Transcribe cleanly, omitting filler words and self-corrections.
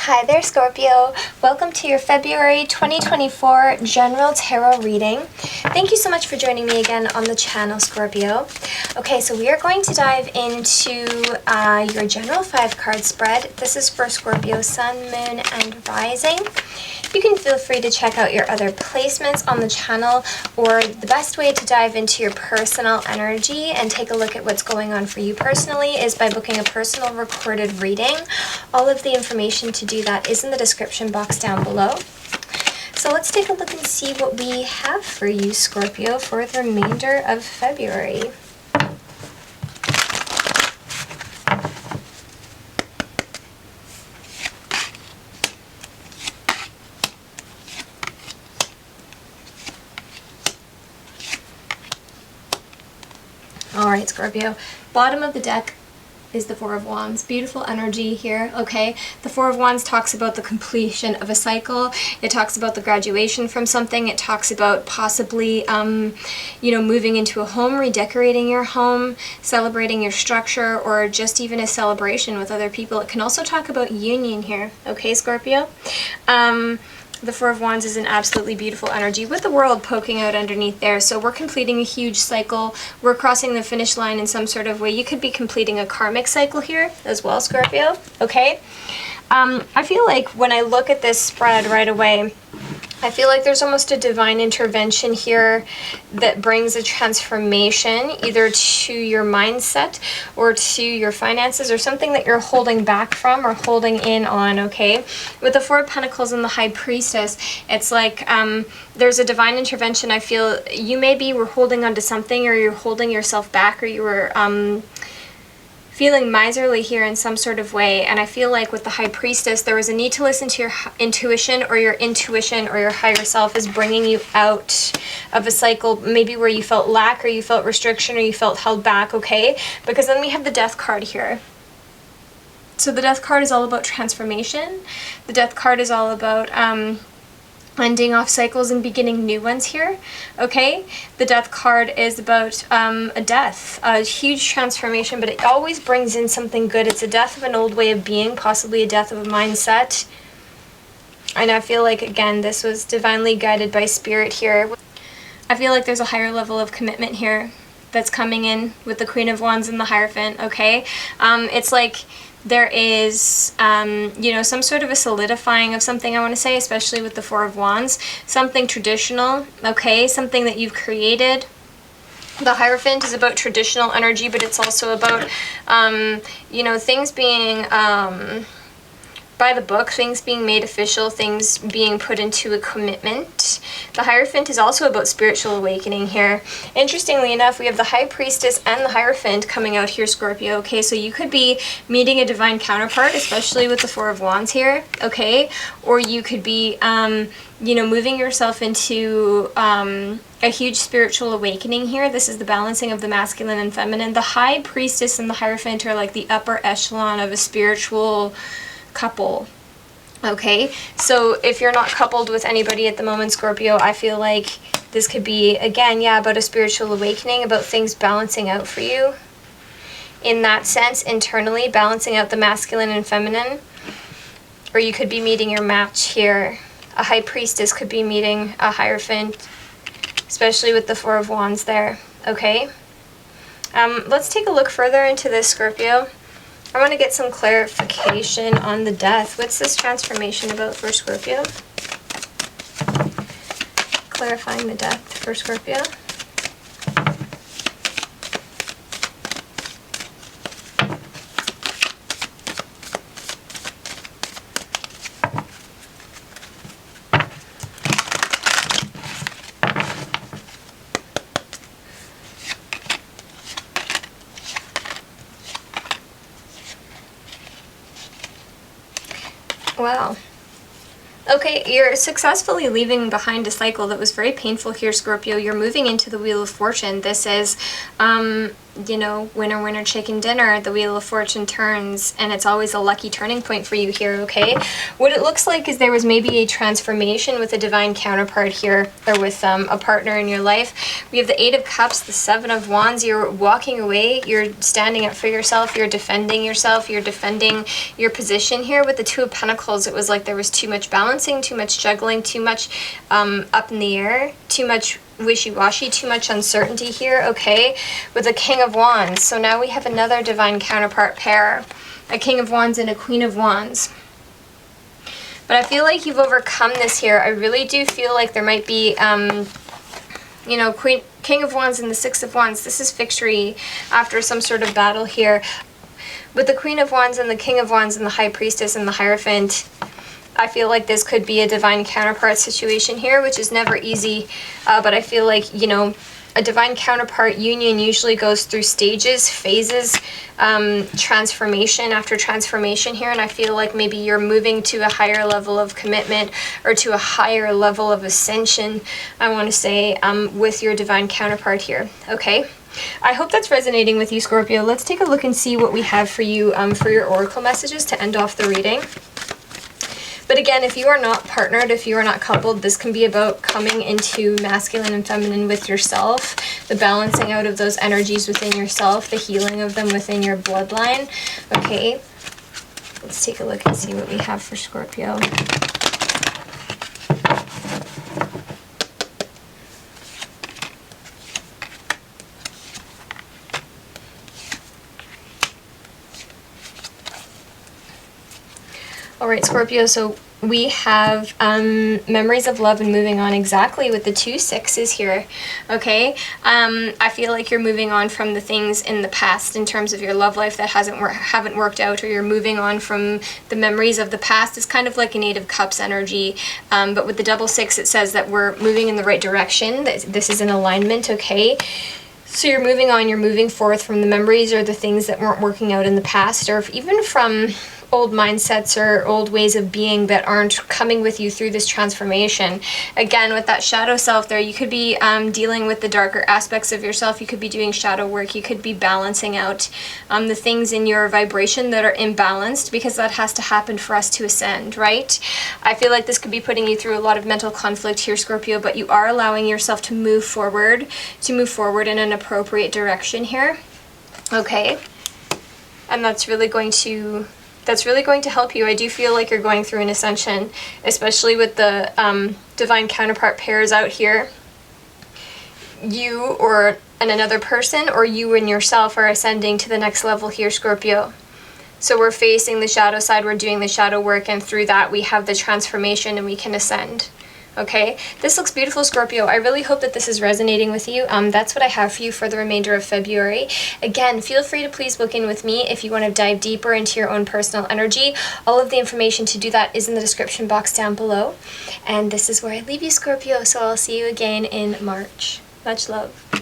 Hi there, Scorpio. Welcome to your February 2024 General Tarot reading. Thank you so much for joining me again on the channel, Scorpio. Okay, so we are going to dive into your general 5-card spread. This is for Scorpio Sun, Moon, and Rising. You can feel free to check out your other placements on the channel, or the best way to dive into your personal energy and take a look at what's going on for you personally is by booking a personal recorded reading. All of the information to do that is in the description box down below. So let's take a look and see what we have for you, Scorpio, for the remainder of February. Alright, Scorpio, bottom of the deck is the Four of Wands. Beautiful energy here, okay? The Four of Wands talks about the completion of a cycle. It talks about the graduation from something. It talks about possibly, moving into a home, redecorating your home, celebrating your structure, or just even a celebration with other people. It can also talk about union here, okay, Scorpio? The Four of Wands is an absolutely beautiful energy with the world poking out underneath there. So we're completing a huge cycle. We're crossing the finish line in some sort of way. You could be completing a karmic cycle here as well, Scorpio. Okay? I feel like when I look at this spread right away, I feel like there's almost a divine intervention here that brings a transformation either to your mindset or to your finances or something that you're holding back from or holding in on, okay? With the Four of Pentacles and the High Priestess, it's like there's a divine intervention. I feel you maybe were holding on to something, or you're holding yourself back, or you were feeling miserly here in some sort of way. And I feel like with the High Priestess, there was a need to listen to your intuition or your higher self is bringing you out of a cycle, maybe where you felt lack or you felt restriction or you felt held back, okay? Because then we have the Death card here. So the Death card is all about transformation. The Death card is all about ending off cycles and beginning new ones here, okay? The Death card is about a death, a huge transformation, but it always brings in something good. It's a death of an old way of being, possibly a death of a mindset. And I feel like, again, this was divinely guided by Spirit here. I feel like there's a higher level of commitment here that's coming in with the Queen of Wands and the Hierophant, okay? It's like there is, some sort of a solidifying of something, I want to say, especially with the Four of Wands. Something traditional, okay? Something that you've created. The Hierophant is about traditional energy, but it's also about, things being by the book, things being made official, things being put into a commitment. The Hierophant is also about spiritual awakening here. Interestingly enough, we have the High Priestess and the Hierophant coming out here, Scorpio, okay? So you could be meeting a divine counterpart, especially with the Four of Wands here, okay? Or you could be, moving yourself into a huge spiritual awakening here. This is the balancing of the masculine and feminine. The High Priestess and the Hierophant are like the upper echelon of a spiritual couple, okay? So if you're not coupled with anybody at the moment, Scorpio, I feel like this could be, again, about a spiritual awakening, about things balancing out for you in that sense, internally balancing out the masculine and feminine. Or you could be meeting your match here. A High Priestess could be meeting a Hierophant, especially with the Four of Wands there, okay? Let's take a look further into this, Scorpio. I want to get some clarification on the Death. What's this transformation about for Scorpio? Clarifying the Death for Scorpio. Wow. Okay, you're successfully leaving behind a cycle that was very painful here, Scorpio. You're moving into the Wheel of Fortune. This is you know, winner, winner, chicken dinner, the Wheel of Fortune turns, and it's always a lucky turning point for you here, okay? What it looks like is there was maybe a transformation with a divine counterpart here, or with a partner in your life. We have the Eight of Cups, the Seven of Wands. You're walking away, you're standing up for yourself, you're defending yourself, you're defending your position here. With the Two of Pentacles, it was like there was too much balancing, too much juggling, too much up in the air, too much wishy-washy, too much uncertainty here, okay? With a King of Wands. So now we have another divine counterpart pair, a King of Wands and a Queen of Wands. But I feel like you've overcome this here. I really do feel like there might be, you know, King of Wands and the Six of Wands. This is victory after some sort of battle here. With the Queen of Wands and the King of Wands and the High Priestess and the Hierophant, I feel like this could be a divine counterpart situation here, which is never easy, but I feel like, you know, a divine counterpart union usually goes through stages, phases, transformation after transformation here, and I feel like maybe you're moving to a higher level of commitment or to a higher level of ascension, I want to say, with your divine counterpart here, okay? I hope that's resonating with you, Scorpio. Let's take a look and see what we have for you for your oracle messages to end off the reading. But again, if you are not partnered, if you are not coupled, this can be about coming into masculine and feminine with yourself, the balancing out of those energies within yourself, the healing of them within your bloodline. Okay, let's take a look and see what we have for Scorpio. All right, Scorpio, so we have memories of love and moving on exactly with the 2 sixes here, okay? I feel like you're moving on from the things in the past in terms of your love life that haven't worked out, or you're moving on from the memories of the past. It's kind of like an Eight of Cups energy, but with the double 6, it says that we're moving in the right direction, that this is in alignment, okay? So you're moving on, you're moving forth from the memories or the things that weren't working out in the past, or even from old mindsets or old ways of being that aren't coming with you through this transformation. Again, with that shadow self there, you could be dealing with the darker aspects of yourself. You could be doing shadow work. You could be balancing out the things in your vibration that are imbalanced, because that has to happen for us to ascend, right? I feel like this could be putting you through a lot of mental conflict here, Scorpio, but you are allowing yourself to move forward in an appropriate direction here, okay? And that's really going to help you. I do feel like you're going through an ascension, especially with the divine counterpart pairs out here. You or another person, or you and yourself, are ascending to the next level here, Scorpio. So we're facing the shadow side, we're doing the shadow work, and through that we have the transformation and we can ascend. Okay, this looks beautiful, Scorpio. I really hope that this is resonating with you. That's what I have for you for the remainder of February. Again, feel free to please book in with me if you want to dive deeper into your own personal energy. All of the information to do that is in the description box down below. And this is where I leave you, Scorpio, so I'll see you again in March. Much love.